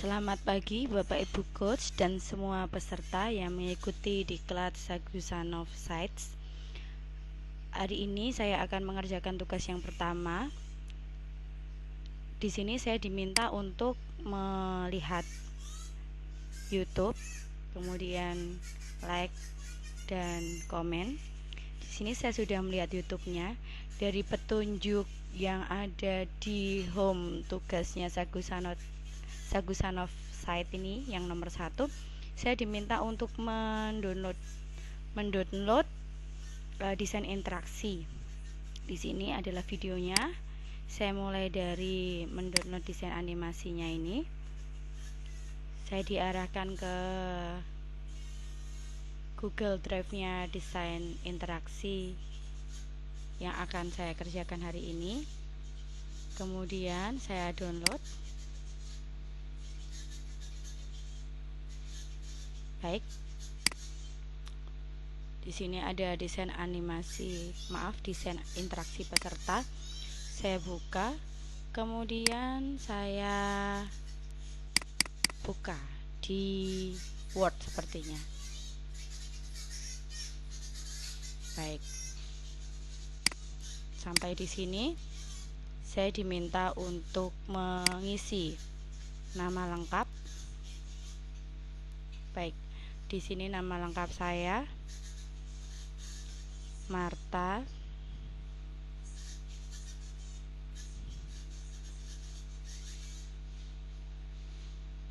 Selamat pagi Bapak Ibu Coach dan semua peserta yang mengikuti diklat Sagusanov Sites. Hari ini saya akan mengerjakan tugas yang pertama. Di sini saya diminta untuk melihat YouTube, kemudian like dan komen. Di sini saya sudah melihat YouTube-nya. Dari petunjuk yang ada di home tugasnya Sagusanov site ini yang nomor 1, saya diminta untuk mendownload desain interaksi. Di sini adalah videonya. Saya mulai dari mendownload desain animasinya ini. Saya diarahkan ke Google Drive-nya desain interaksi yang akan saya kerjakan hari ini. Kemudian saya download. Baik. Di sini ada desain desain interaksi peserta. Saya buka. Kemudian saya buka di Word sepertinya. Baik. Sampai di sini saya diminta untuk mengisi nama lengkap. Baik. Di sini nama lengkap saya Marta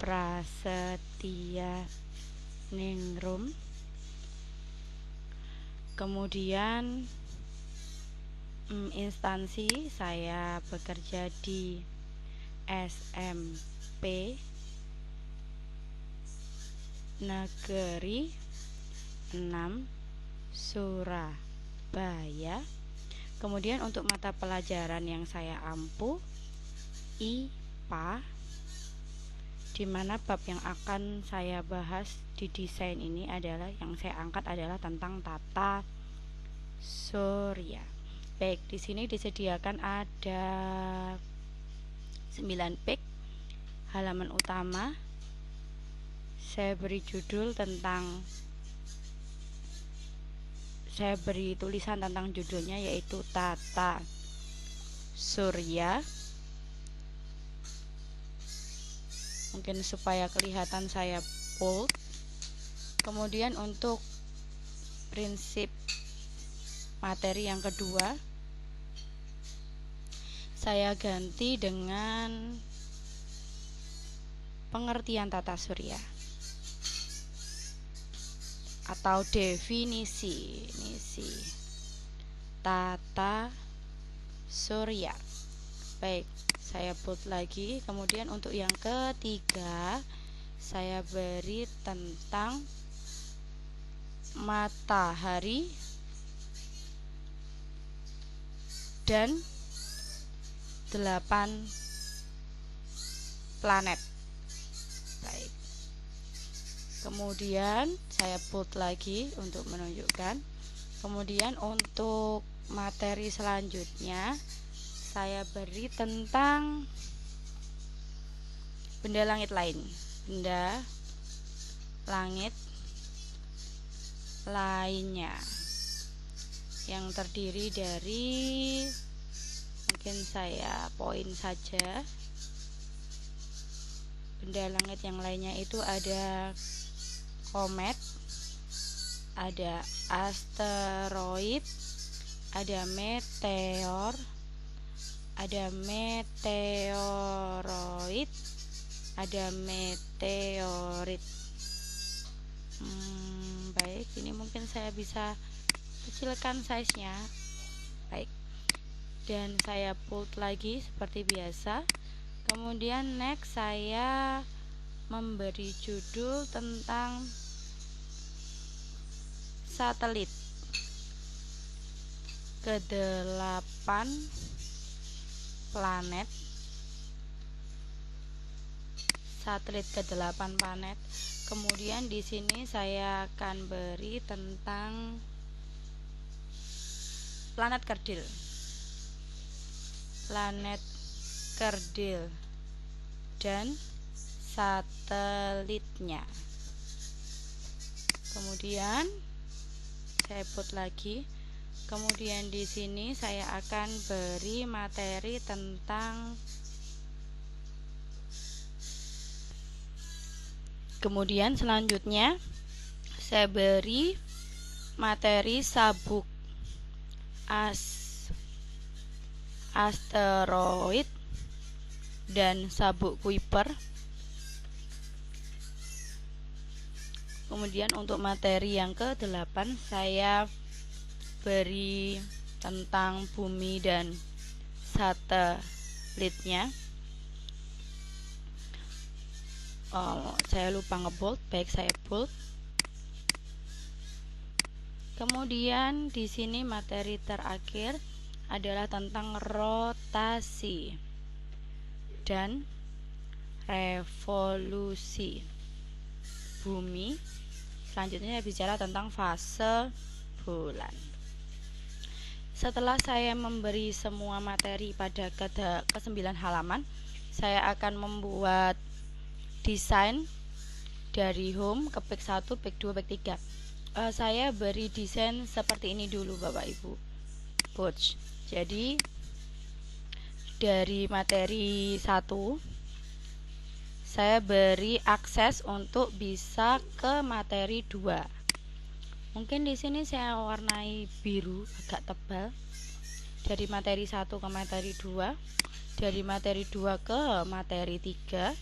Prasetya Ningrum. Kemudian instansi saya bekerja di SMP Negeri 6 Surabaya. Kemudian untuk mata pelajaran yang saya ampu IPA, di mana bab yang akan saya bahas di desain ini adalah yang saya angkat adalah tentang tata surya. Baik, di sini disediakan ada 9 page. Halaman utama saya beri tulisan tentang judulnya, yaitu tata surya. Mungkin supaya kelihatan saya bold. Kemudian untuk prinsip materi yang kedua saya ganti dengan pengertian tata surya atau definisi tata surya. Baik, saya bold lagi. Kemudian untuk yang ketiga saya beri tentang matahari dan 8 planet. Baik. Kemudian saya bold lagi untuk menunjukkan. Kemudian untuk materi selanjutnya saya beri tentang benda langit lainnya yang terdiri dari, mungkin saya poin saja, benda langit yang lainnya itu ada komet, ada asteroid, ada meteor, ada meteoroid, ada meteorit. Baik, ini mungkin saya bisa kecilkan size-nya. Baik. Dan saya bold lagi seperti biasa. Kemudian next saya memberi judul tentang satelit ke-8 planet. Kemudian di sini saya akan beri tentang planet kerdil dan satelitnya. Kemudian saya put lagi. Kemudian di sini saya akan beri materi tentang kemudian selanjutnya saya beri materi sabuk asteroid dan sabuk Kuiper. Kemudian untuk materi yang ke-8 saya beri tentang bumi dan satelitnya. Saya lupa ngebold, baik saya bold. Kemudian di sini materi terakhir adalah tentang rotasi dan revolusi bumi. Selanjutnya saya bicara tentang fase bulan. Setelah saya memberi semua materi pada ke-9 halaman, saya akan membuat desain dari home ke page 1, page 2, page 3. Saya beri desain seperti ini dulu Bapak Ibu. Coach. Jadi dari materi 1 saya beri akses untuk bisa ke materi 2. Mungkin di sini saya warnai biru agak tebal. Dari materi 1 ke materi 2, dari materi 2 ke materi 3.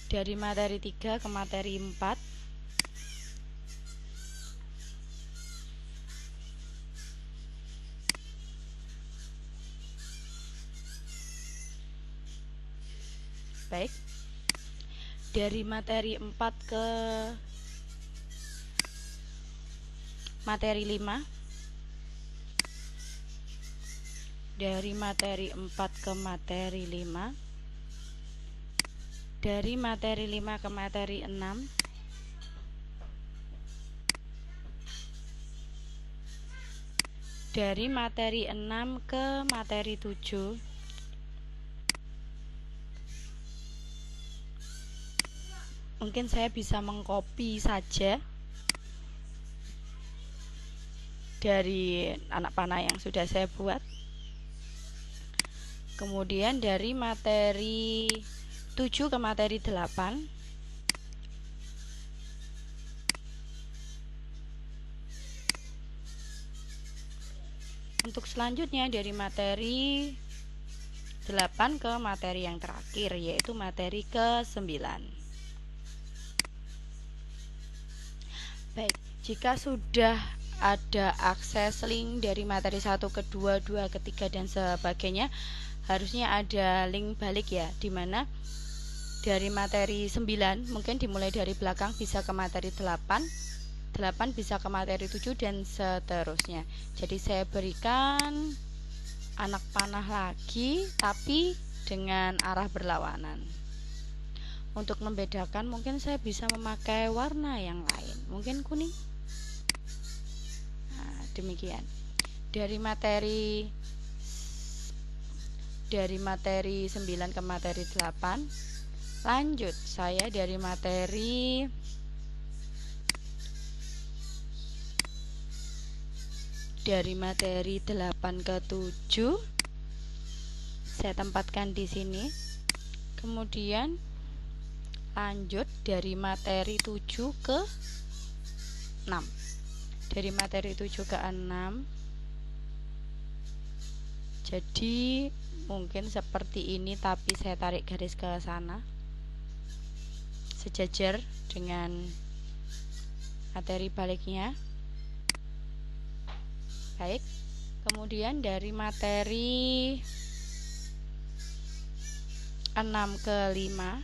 Dari materi 3 ke materi 4. Baik. Dari materi 4 ke materi 5. Dari materi 4 ke materi 5. Dari materi 5 ke materi 6. Dari materi 6 ke materi 7. Mungkin saya bisa mengcopy saja dari anak panah yang sudah saya buat. Kemudian dari materi 7 ke materi 8. Untuk selanjutnya dari materi 8 ke materi yang terakhir, yaitu materi ke-9. Baik, jika sudah ada akses link dari materi 1 ke 2, 2 ke 3 dan sebagainya, harusnya ada link balik ya, dimana dari materi 9 mungkin dimulai dari belakang bisa ke materi 8, 8 bisa ke materi 7 dan seterusnya. Jadi saya berikan anak panah lagi tapi dengan arah berlawanan. Untuk membedakan mungkin saya bisa memakai warna yang lain, mungkin kuning. Nah, demikian. Dari materi 9 ke materi 8. Lanjut, saya dari materi 8 ke 7 saya tempatkan di sini. Kemudian lanjut dari materi 7 ke 6. Dari materi 7 ke 6. Jadi mungkin seperti ini, tapi saya tarik garis ke sana sejajar dengan materi baliknya. Baik. Kemudian dari materi 6 ke 5.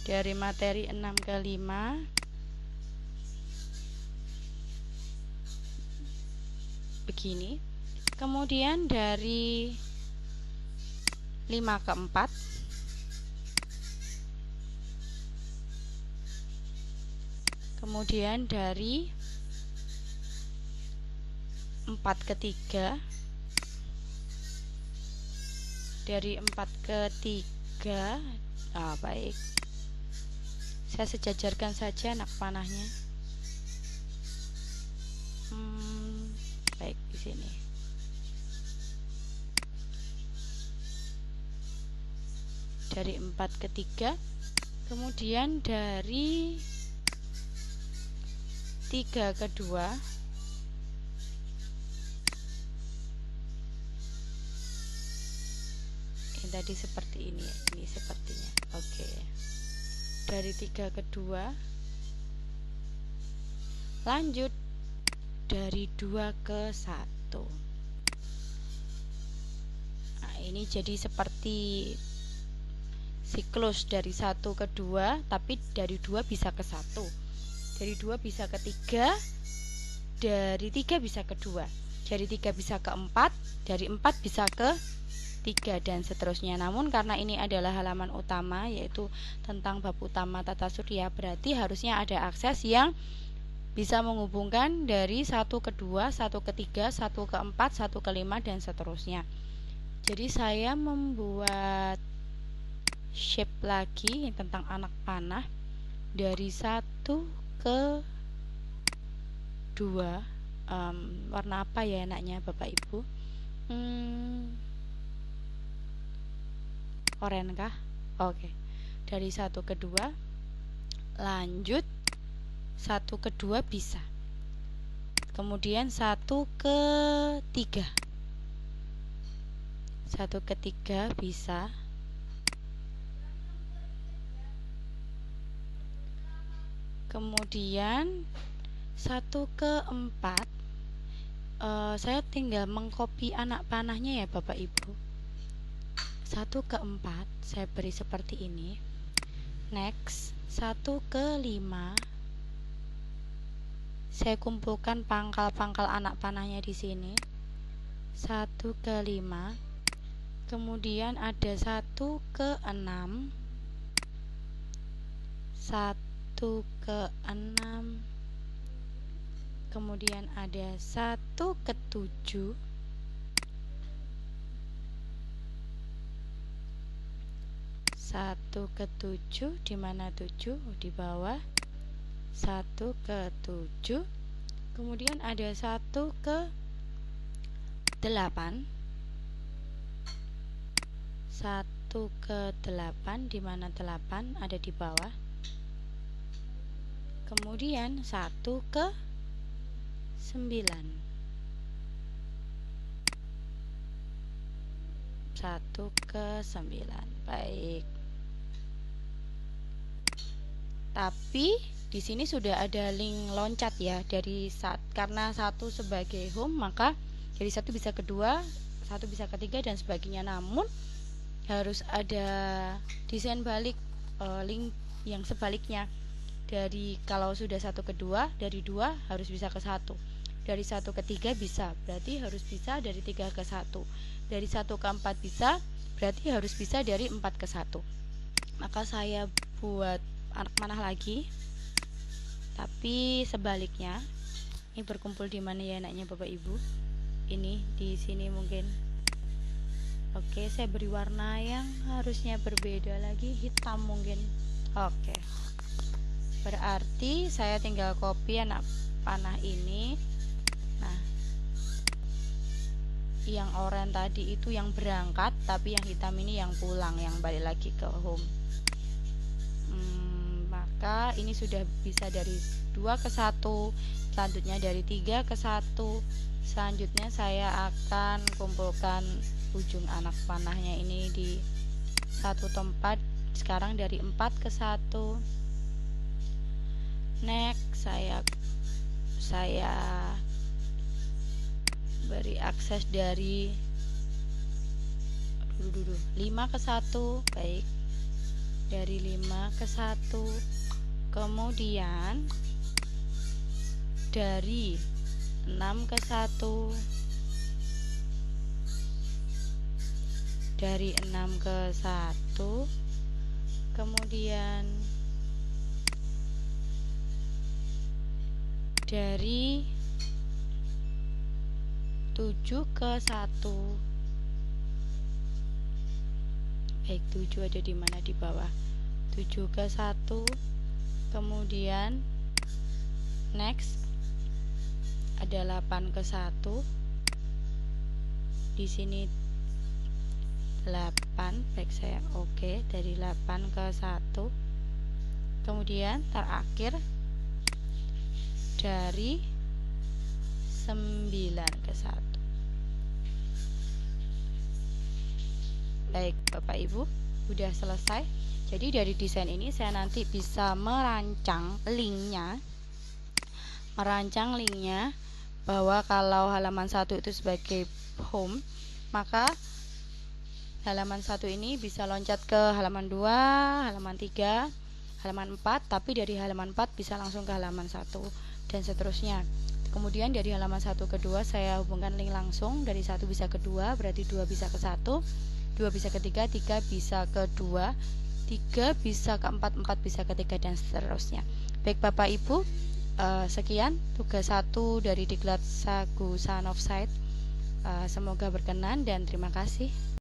Dari materi 6 ke 5 begini. Kemudian dari 5 ke 4. Kemudian dari 4 ke 3, dari 4 ke 3. Baik, saya sejajarkan saja anak panahnya. Baik, di sini. Dari 4 ke 3, kemudian dari 3 ke 2, ini tadi seperti ini sepertinya. Oke. Dari 3 ke 2, lanjut dari 2 ke 1. Nah, ini jadi seperti siklus dari 1 ke 2, tapi dari 2 bisa ke 1, dari 2 bisa ke 3, dari 3 bisa ke 2, dari 3 bisa ke 4, dari 4 bisa ke 3, dan seterusnya. Namun karena ini adalah halaman utama, yaitu tentang bab utama tata surya, berarti harusnya ada akses yang bisa menghubungkan dari 1 ke 2, 1 ke 3, 1 ke 4, 1 ke 5, dan seterusnya. Jadi saya membuat shape lagi tentang anak panah dari 1 ke 2. Warna apa ya enaknya Bapak Ibu? Oranye kah? Oke. Dari 1 ke 2, lanjut 1 ke 2 bisa, kemudian 1 ke 3, 1 ke 3 bisa, kemudian 1 ke 4. Saya tinggal mengcopy anak panahnya ya Bapak Ibu. 1 ke 4 saya beri seperti ini. Next, 1 ke 5 saya kumpulkan pangkal-pangkal anak panahnya di sini. 1 ke 5, kemudian ada 1 ke 6, 1 ke 6, kemudian ada 1 ke 7, 1 ke 7, di mana 7? Di bawah. 1 ke 7, kemudian ada 1 ke 8, 1 ke 8, di mana 8? Ada di bawah. Kemudian 1 ke 9, 1 ke 9. Baik. Tapi di sini sudah ada link loncat ya, dari karena 1 sebagai home, maka dari 1 bisa ke 2, 1 bisa ke 3, dan sebagainya. Namun harus ada desain balik, link yang sebaliknya. Dari kalau sudah 1 ke 2, dari 2 harus bisa ke 1, dari 1 ke 3 bisa, berarti harus bisa dari 3 ke 1, dari 1 ke 4 bisa, berarti harus bisa dari 4 ke 1. Maka saya buat anak panah lagi, tapi sebaliknya. Ini berkumpul di mana ya enaknya Bapak Ibu? Ini di sini mungkin. Oke, saya beri warna yang harusnya berbeda lagi, hitam mungkin. Oke. Berarti saya tinggal copy anak panah ini. Nah, yang oranye tadi itu yang berangkat, tapi yang hitam ini yang pulang, yang balik lagi ke home. Maka ini sudah bisa dari 2 ke 1, selanjutnya dari 3 ke 1. Selanjutnya saya akan kumpulkan ujung anak panahnya ini di satu tempat. Sekarang dari 4 ke 1. Next, saya beri akses dari 5 ke 1. Baik, dari 5 ke 1, kemudian dari 6 ke 1, dari 6 ke 1, kemudian dari 7 ke 1. Baik, 7 ada di mana? Di bawah. 7 ke 1. Kemudian next ada 8 ke 1. Di sini 8. Baik, saya oke. Dari 8 ke 1. Kemudian terakhir dari 9 ke 1. Baik, Bapak Ibu, udah selesai. Jadi dari desain ini saya nanti bisa merancang linknya bahwa kalau halaman 1 itu sebagai home, maka halaman 1 ini bisa loncat ke halaman 2, halaman 3, halaman 4, tapi dari halaman 4 bisa langsung ke halaman 1 dan seterusnya. Kemudian dari halaman 1 ke 2 saya hubungkan link langsung, dari 1 bisa ke 2, berarti 2 bisa ke 1, 2 bisa ke 3, 3 bisa ke 2, 3 bisa ke 4, 4 bisa ke 3, dan seterusnya. Baik Bapak Ibu, sekian tugas 1 dari Diklat Sagu Sanofsite. Semoga berkenan dan terima kasih.